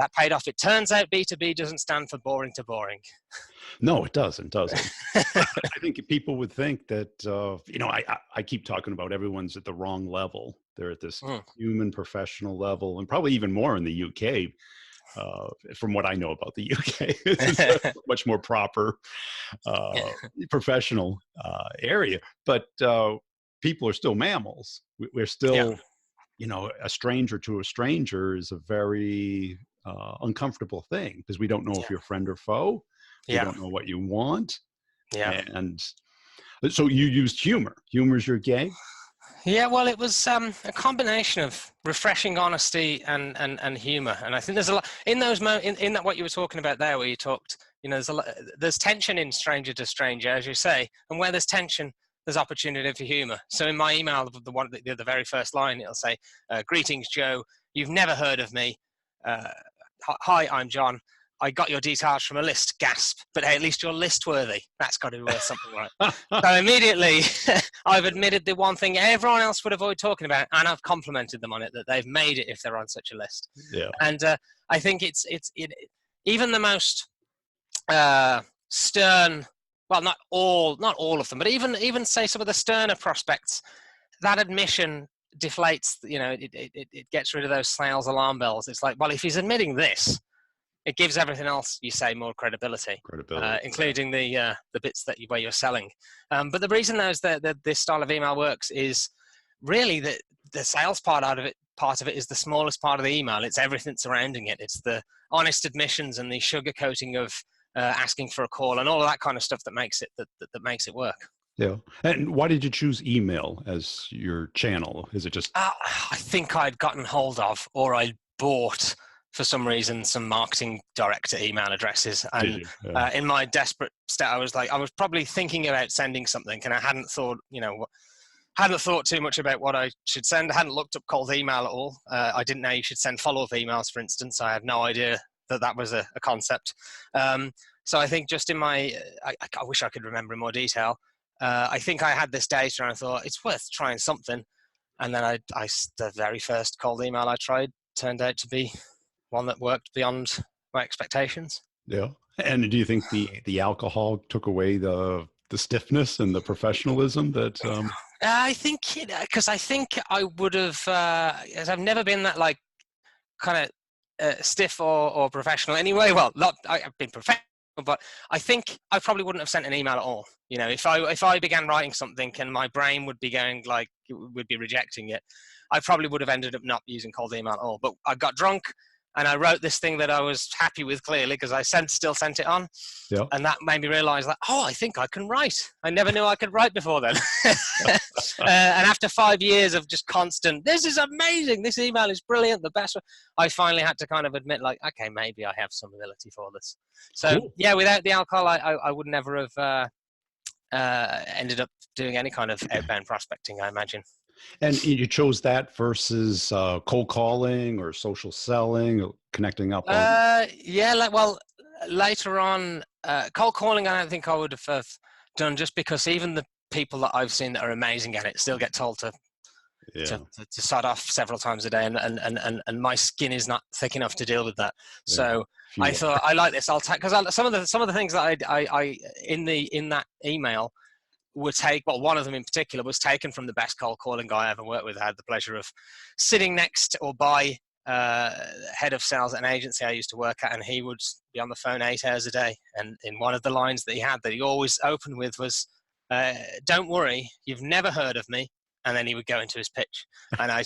that paid off. It turns out B2B doesn't stand for boring to boring. No, it doesn't. I think people would think that, I keep talking about everyone's at the wrong level. They're at this human professional level, and probably even more in the UK. From what I know about the UK, it's a much more proper professional area. But people are still mammals. We're still, a stranger to a stranger is a very uncomfortable thing, because we don't know if you're friend or foe. We don't know what you want. And so you used humor. Humor's your gag? Yeah, well, it was a combination of refreshing honesty and humor, and I think there's a lot in those in that what you were talking about there, where you talked, there's tension in stranger to stranger, as you say, and where there's tension, there's opportunity for humor. So in my email, the very first line, it'll say, "Greetings, Joe. You've never heard of me. Hi, I'm John. I got your details from a list, gasp, but hey, at least you're list worthy. That's got to be worth something, right?" So immediately I've admitted the one thing everyone else would avoid talking about, and I've complimented them on it, that they've made it if they're on such a list. Yeah. And I think it's even the most stern, well, not all of them, but even say some of the sterner prospects, that admission deflates, it gets rid of those sales alarm bells. It's like, well, if he's admitting this, it gives everything else you say more credibility, including the bits where you're selling. But the reason that this style of email works is really the sales part of it is the smallest part of the email. It's everything surrounding it. It's the honest admissions and the sugarcoating of asking for a call and all of that kind of stuff that makes it work. Yeah. And why did you choose email as your channel? Is it just? I think I'd gotten hold of, or I bought, for some reason, some marketing director email addresses. And in my desperate state, I was probably thinking about sending something, and I hadn't thought too much about what I should send. I hadn't looked up cold email at all. I didn't know you should send follow-up emails, for instance. I had no idea that was a concept. So I think just in my, I wish I could remember in more detail. I think I had this data and I thought it's worth trying something. And then the very first cold email I tried turned out to be one that worked beyond my expectations. Yeah. And do you think the alcohol took away the stiffness and the professionalism that? I think, because I think I would have, as I've never been that kind of stiff or professional anyway. Well, I've been professional, but I think I probably wouldn't have sent an email at all. If I began writing something and my brain would be going would be rejecting it, I probably would have ended up not using cold email at all. But I got drunk and I wrote this thing that I was happy with, clearly, because I still sent it on. Yeah. And that made me realize that, I think I can write. I never knew I could write before then. And after 5 years of just constant, this is amazing, this email is brilliant, the best one, I finally had to kind of admit, okay, maybe I have some ability for this. So, cool. Yeah, without the alcohol, I would never have ended up doing any kind of outbound prospecting, I imagine. And you chose that versus cold calling or social selling, or connecting up? Later on, cold calling, I don't think I would have done, just because even the people that I've seen that are amazing at it still get told to sod off several times a day, and my skin is not thick enough to deal with that. Yeah. So I thought, I like this. Because some of the things that I in that email one of them in particular was taken from the best cold calling guy I ever worked with. I had the pleasure of sitting next or by head of sales at an agency I used to work at, and he would be on the phone 8 hours a day. And in one of the lines that he always opened with was, "Don't worry, you've never heard of me." And then he would go into his pitch. And I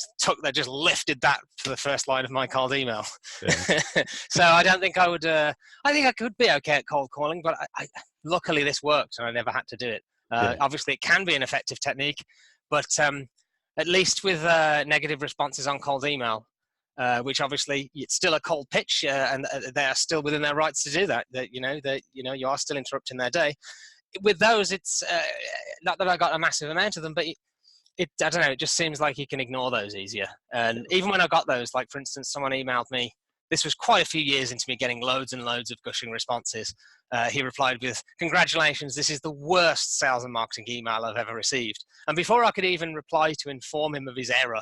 just lifted that for the first line of my cold email. Yeah. So I don't think I would, I think I could be okay at cold calling, but luckily this worked and I never had to do it. Obviously it can be an effective technique, but at least with negative responses on cold email, which obviously it's still a cold pitch, and they are still within their rights to do that. You are still interrupting their day. With those, it's not that I got a massive amount of them, but I don't know, it just seems like you can ignore those easier. And even when I got those, like for instance, someone emailed me, this was quite a few years into me getting loads and loads of gushing responses. He replied with, "Congratulations, this is the worst sales and marketing email I've ever received." And before I could even reply to inform him of his error,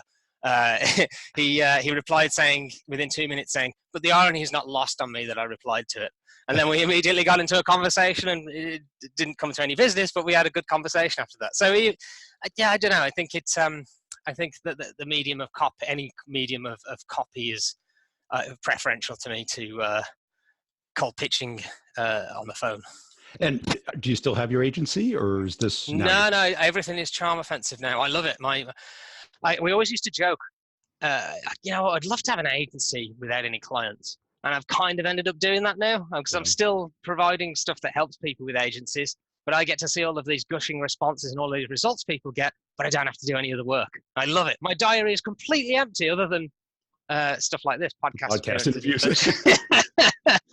He replied saying, within 2 minutes saying, but the irony is not lost on me that I replied to it. And then we immediately got into a conversation, and it didn't come to any business, but we had a good conversation after that. So yeah, I don't know. I think it's I think that the medium of copy, any medium of copy, is preferential to me to cold pitching on the phone. And do you still have your agency, or is this now? No, everything is Charm Offensive now. I love it. We always used to joke, I'd love to have an agency without any clients. And I've kind of ended up doing that now, because I'm still providing stuff that helps people with agencies, but I get to see all of these gushing responses and all these results people get, but I don't have to do any of the work. I love it. My diary is completely empty other than stuff like this, podcast interviews.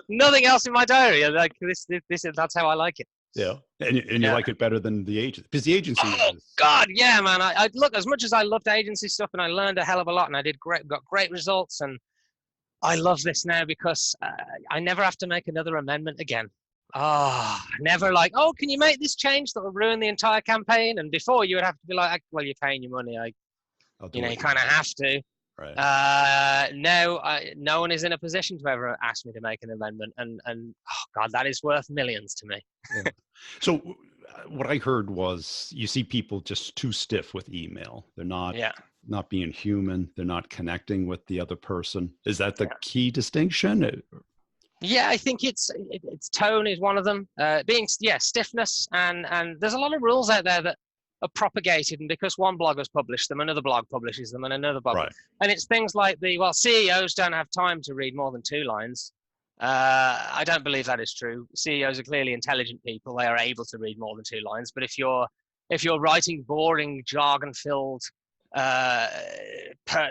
Nothing else in my diary. Like that's how I like it. Yeah, and you like it better than the agent, because the agency. Oh God, yeah, man. I look, as much as I loved agency stuff, and I learned a hell of a lot, and I got great results, and I love this now because I never have to make another amendment again. Never like, can you make this change that will ruin the entire campaign? And before, you would have to be like, well, you're paying your money. You kind of have to. Right. Now, no one is in a position to ever ask me to make an amendment, and oh God, that is worth millions to me. Yeah. So what I heard was, you see people just too stiff with email. They're not being human. They're not connecting with the other person. Is that the key distinction? Yeah, I think it's tone is one of them. Stiffness, and there's a lot of rules out there that are propagated, and because one blog has published them, another blog publishes them, and another blog. Right. And it's things like CEOs don't have time to read more than 2 lines. I don't believe that is true. CEOs are clearly intelligent people. They are able to read more than 2 lines. But if you're writing boring, jargon-filled,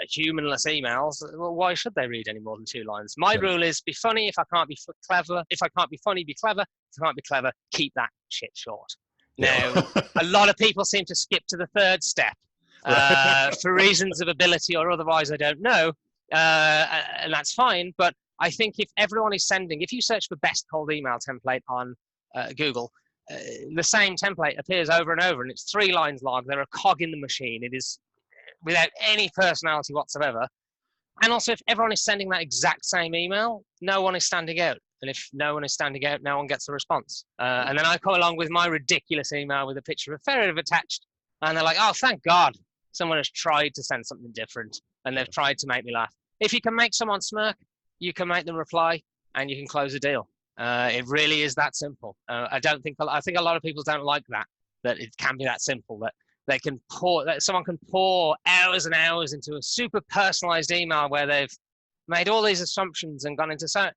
humanless emails, well, why should they read any more than 2 lines? My rule is, be funny. If I can't be clever, if I can't be funny, be clever. If I can't be clever, keep that shit short. Now, a lot of people seem to skip to the 3rd step for reasons of ability or otherwise, I don't know, and that's fine. But I think if everyone is if you search for best cold email template on Google, the same template appears over and over, and it's 3 lines long. They're a cog in the machine. It is without any personality whatsoever. And also, if everyone is sending that exact same email, no one is standing out. And if no one is standing out, no one gets a response. And then I come along with my ridiculous email with a picture of a ferret attached, and they're like, oh, thank God someone has tried to send something different, and they've tried to make me laugh. If you can make someone smirk, you can make them reply, and you can close a deal. It really is that simple. I think a lot of people don't like that it can be that simple, that someone can pour hours and hours into a super personalized email where they've made all these assumptions and gone into so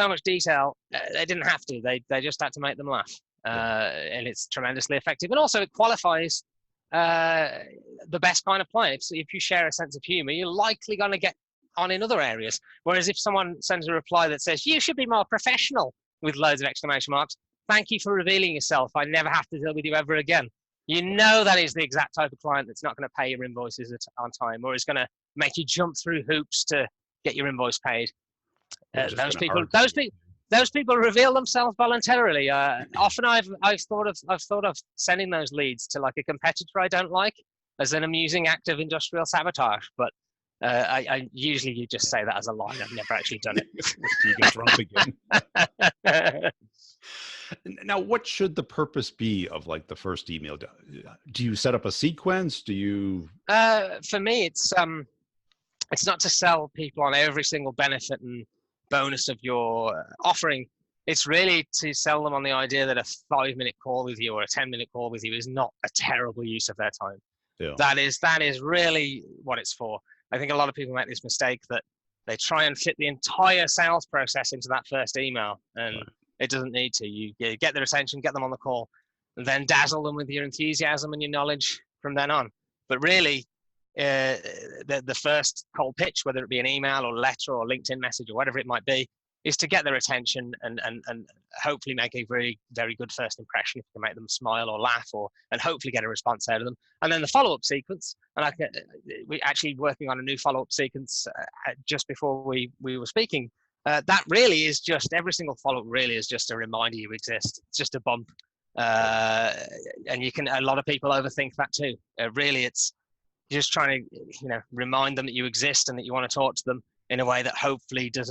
much detail. They didn't have to. They just had to make them laugh. And it's tremendously effective. And also it qualifies the best kind of client. So if you share a sense of humor, you're likely going to get on in other areas. Whereas if someone sends a reply that says, you should be more professional, with loads of exclamation marks, thank you for revealing yourself. I never have to deal with you ever again. You know that is the exact type of client that's not going to pay your invoices on time, or is going to make you jump through hoops to get your invoice paid. Those people reveal themselves voluntarily. Often I've thought of sending those leads to like a competitor I don't like as an amusing act of industrial sabotage. But I usually you just say that as a line. I've never actually done it. You get drunk again. Now, what should the purpose be of like the first email? Do you set up a sequence? Do you? For me, it's not to sell people on every single benefit and bonus of your offering. It's really to sell them on the idea that a 5-minute call with you or a 10-minute call with you is not a terrible use of their time. Yeah. That is really what it's for. I think a lot of people make this mistake that they try and fit the entire sales process into that first email, and it doesn't need to. You get their attention, get them on the call, and then dazzle them with your enthusiasm and your knowledge from then on. But really, the first cold pitch, whether it be an email or letter or LinkedIn message or whatever it might be, is to get their attention and hopefully make a very, very good first impression. If you can make them smile or laugh, and hopefully get a response out of them. And then the follow-up sequence, and we're actually working on a new follow-up sequence just before we were speaking. That really is just, every single follow-up really is just a reminder you exist. It's just a bump. And a lot of people overthink that too. Really, it's you're just trying to, remind them that you exist and that you want to talk to them in a way that hopefully doesn't